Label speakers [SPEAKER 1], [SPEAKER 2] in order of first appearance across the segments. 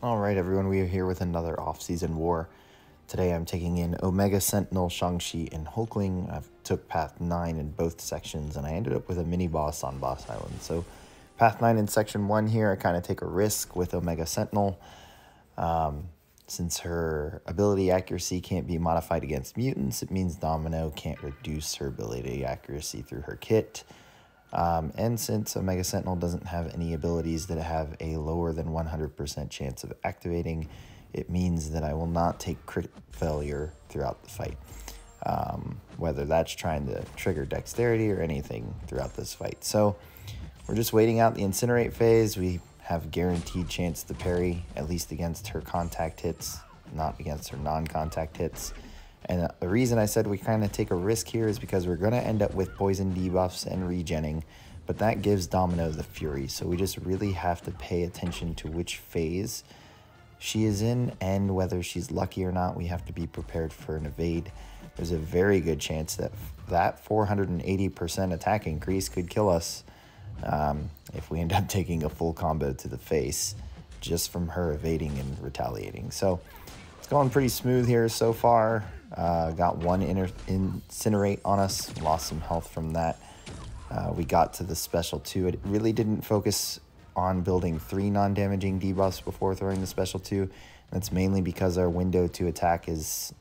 [SPEAKER 1] Alright everyone, we are here with another off-season war. Today I'm taking in Omega Sentinel, Shang-Chi, and Hulkling. I've took Path 9 in both sections, and I ended up with a mini-boss on Boss Island. So Path 9 in Section 1 here, I kind of take a risk with Omega Sentinel. Since her ability accuracy can't be modified against mutants, it means Domino can't reduce her ability accuracy through her kit. And since Omega Sentinel doesn't have any abilities that have a lower than 100% chance of activating, it means that I will not take crit failure throughout the fight. Whether that's trying to trigger dexterity or anything throughout this fight. So we're just waiting out the incinerate phase. We have guaranteed chance to parry, at least against her contact hits, not against her non-contact hits. And the reason I said we kind of take a risk here is because we're going to end up with poison debuffs and regenning, but that gives Domino the fury. So we just really have to pay attention to which phase she is in, and whether she's lucky or not, we have to be prepared for an evade. There's a very good chance that that 480% attack increase could kill us if we end up taking a full combo to the face just from her evading and retaliating. So it's going pretty smooth here so far. Got one incinerate on us, lost some health from that. We got to the special 2. It really didn't focus on building 3 non-damaging debuffs before throwing the special 2. That's mainly because our window to attack is,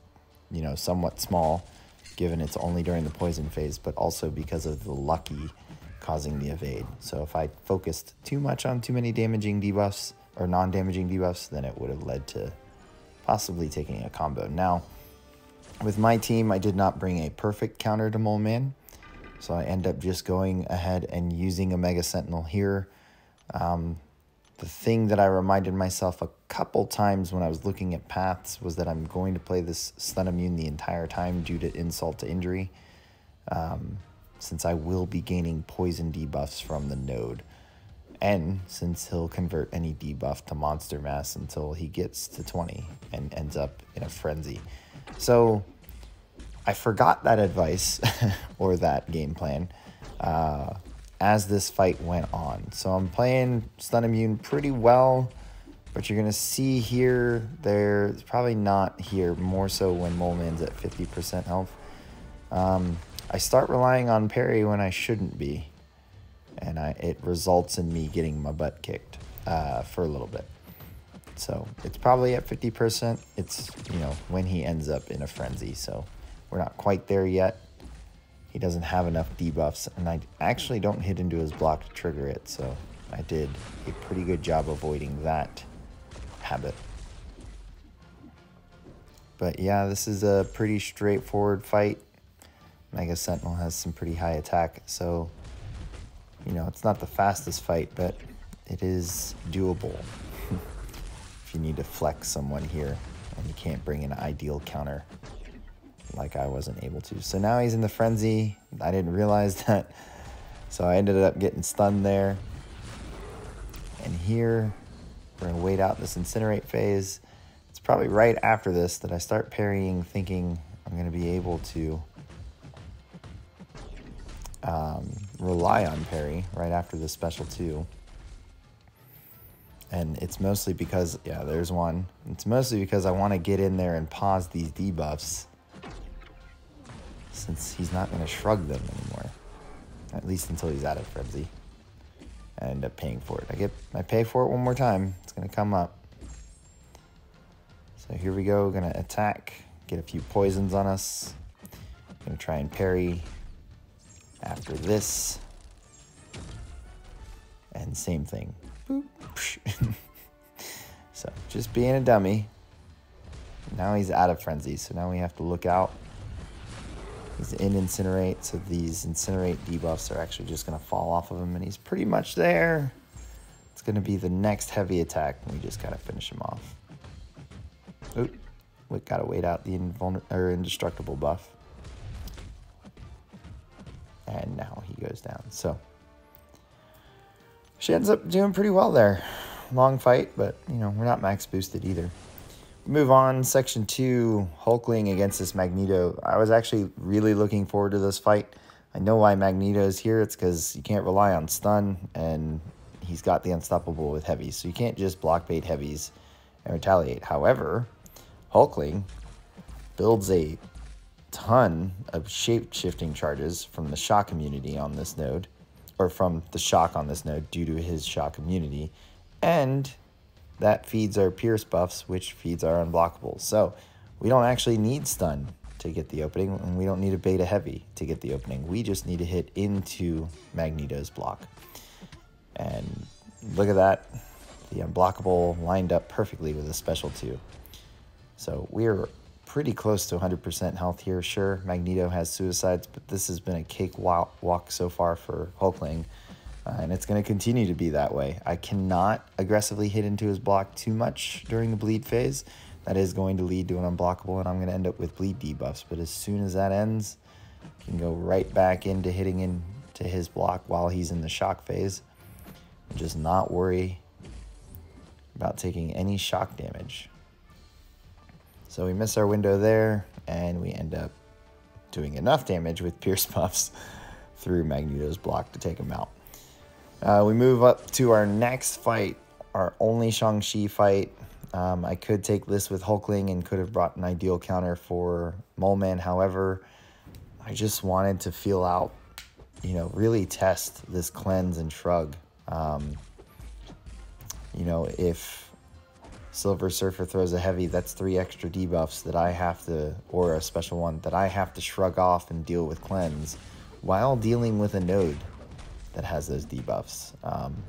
[SPEAKER 1] somewhat small, given it's only during the poison phase, but also because of the lucky causing the evade. So if I focused too much on too many damaging debuffs or non-damaging debuffs, then it would have led to possibly taking a combo. Now, with my team, I did not bring a perfect counter to Moleman, so I end up just going ahead and using Omega Sentinel here. The thing that I reminded myself a couple times when I was looking at paths was that I'm going to play this stun immune the entire time due to insult to injury, since I will be gaining poison debuffs from the node, and since he'll convert any debuff to monster mass until he gets to 20 and ends up in a frenzy. So I forgot that advice or that game plan as this fight went on. So I'm playing stun immune pretty well, but you're going to see here, there's probably not here, more so when Moleman's at 50% health. I start relying on parry when I shouldn't be, and it results in me getting my butt kicked for a little bit. So it's probably at 50%. It's, when he ends up in a frenzy. So we're not quite there yet. He doesn't have enough debuffs, and I actually don't hit into his block to trigger it. So I did a pretty good job avoiding that habit. But yeah, this is a pretty straightforward fight. Mega Sentinel has some pretty high attack, so it's not the fastest fight, but it is doable. If you need to flex someone here and you can't bring an ideal counter like I wasn't able to. So now he's in the frenzy. I didn't realize that, so I ended up getting stunned there. And here we're gonna wait out this incinerate phase. It's probably right after this that I start parrying, thinking I'm gonna be able to rely on parry right after the special 2. And it's mostly because, yeah, there's one. It's mostly because I want to get in there and pause these debuffs, since he's not going to shrug them anymore, at least until he's out of frenzy. I end up paying for it. I pay for it one more time. It's going to come up. So here we go. Going to attack, get a few poisons on us. Going to try and parry after this, and same thing. Boop. So just being a dummy. Now he's out of frenzy, so now we have to look out. He's in incinerate, so these incinerate debuffs are actually just going to fall off of him, and he's pretty much there. It's going to be the next heavy attack, and we just got to finish him off. Oop, we got to wait out the indestructible buff. And now he goes down. So she ends up doing pretty well there. Long fight, but we're not max boosted either. Move on, section 2, Hulkling against this Magneto. I was actually really looking forward to this fight. I know why Magneto is here. It's because you can't rely on stun, and he's got the unstoppable with heavies. So you can't just block bait heavies and retaliate. However, Hulkling builds a ton of shape-shifting charges from the shock immunity on this node, or from the shock on this node due to his shock immunity, and that feeds our pierce buffs, which feeds our unblockables. So we don't actually need stun to get the opening, and we don't need a beta heavy to get the opening. We just need to hit into Magneto's block. And look at that, the unblockable lined up perfectly with a special 2. So we're pretty close to 100% health here. Sure, Magneto has suicides, but this has been a cakewalk so far for Hulkling, and it's going to continue to be that way. I cannot aggressively hit into his block too much during the bleed phase. That is going to lead to an unblockable, and I'm going to end up with bleed debuffs. But as soon as that ends, I can go right back into hitting into his block while he's in the shock phase, and just not worry about taking any shock damage. So we miss our window there, and we end up doing enough damage with pierce buffs through Magneto's block to take him out. We move up to our next fight, our only Shang-Chi fight. I could take this with Hulkling and could have brought an ideal counter for Moleman. However, I just wanted to feel out, you know, really test this cleanse and shrug. You know, if Silver Surfer throws a heavy, that's 3 extra debuffs that I have to, or a special one, that I have to shrug off and deal with cleanse while dealing with a node that has those debuffs.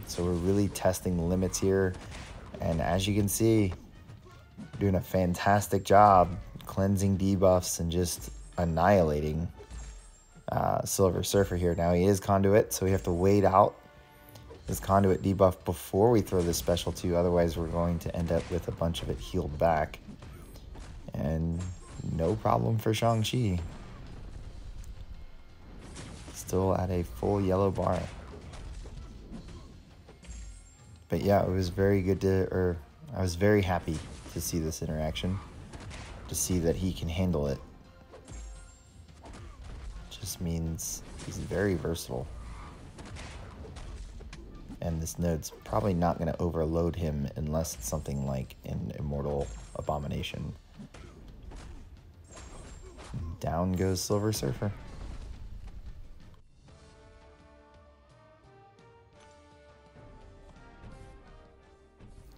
[SPEAKER 1] So we're really testing the limits here. And as you can see, doing a fantastic job cleansing debuffs and just annihilating Silver Surfer here. Now he is Conduit, so we have to wait out this Conduit debuff before we throw this special 2. Otherwise, we're going to end up with a bunch of it healed back. And no problem for Shang-Chi. Still at a full yellow bar. But yeah, it was very good to, I was very happy to see this interaction, to see that he can handle it. Just means he's very versatile. And this node's probably not going to overload him unless it's something like an Immortal Abomination. Down goes Silver Surfer.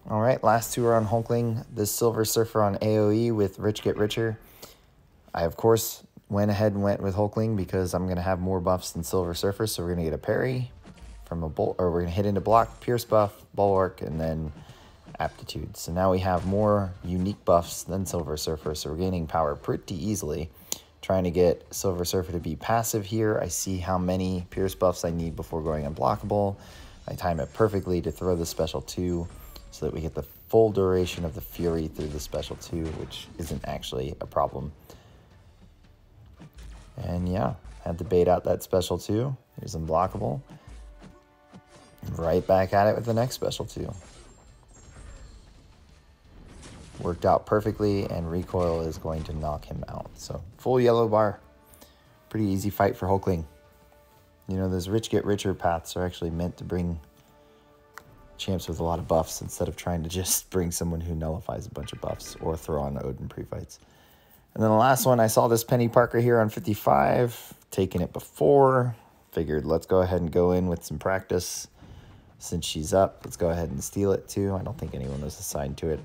[SPEAKER 1] All right, last 2 are on Hulkling. This Silver Surfer on AoE with Rich Get Richer. I, of course, went ahead and went with Hulkling because I'm going to have more buffs than Silver Surfer, so we're going to get a parry from a bolt, or we're going to hit into block, pierce buff, bulwark, and then aptitude. So now we have more unique buffs than Silver Surfer, so we're gaining power pretty easily. Trying to get Silver Surfer to be passive here. I see how many pierce buffs I need before going unblockable. I time it perfectly to throw the special 2 so that we get the full duration of the Fury through the special 2, which isn't actually a problem. And yeah, had to bait out that special 2. Here's unblockable. Right back at it with the next special 2. Worked out perfectly, and recoil is going to knock him out. So full yellow bar. Pretty easy fight for Hulkling. You know, those Rich Get Richer paths are actually meant to bring champs with a lot of buffs instead of trying to just bring someone who nullifies a bunch of buffs or throw on Odin pre-fights. And then the last one, I saw this Peni Parker here on 55, taking it before. Figured let's go ahead and go in with some practice. Since she's up, let's go ahead and steal it too. I don't think anyone was assigned to it.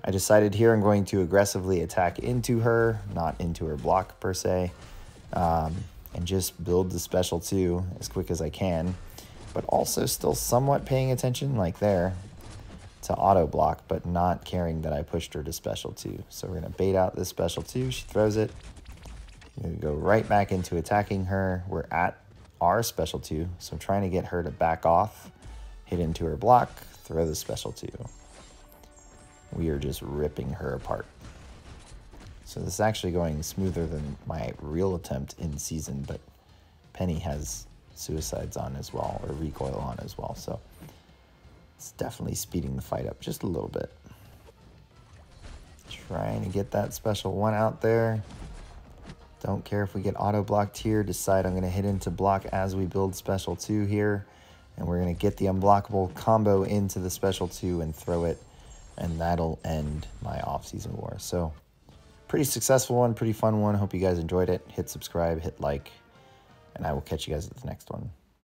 [SPEAKER 1] I decided here I'm going to aggressively attack into her, not into her block per se, and just build the special 2 as quick as I can, but also still somewhat paying attention, like there, to auto block, but not caring that I pushed her to special 2. So we're going to bait out this special 2. She throws it. We're going to go right back into attacking her. We're at our special 2, so I'm trying to get her to back off, hit into her block, throw the special 2. We are just ripping her apart. So this is actually going smoother than my real attempt in season, but Peni has suicides on as well, or recoil on as well, so it's definitely speeding the fight up just a little bit. Trying to get that special 1 out there. Don't care if we get auto blocked here. Decide I'm going to hit into block as we build special 2 here. And we're going to get the unblockable combo into the special 2 and throw it and that'll end my off-season war. So pretty successful one, pretty fun one. Hope you guys enjoyed it. Hit subscribe, hit like, and I will catch you guys at the next one.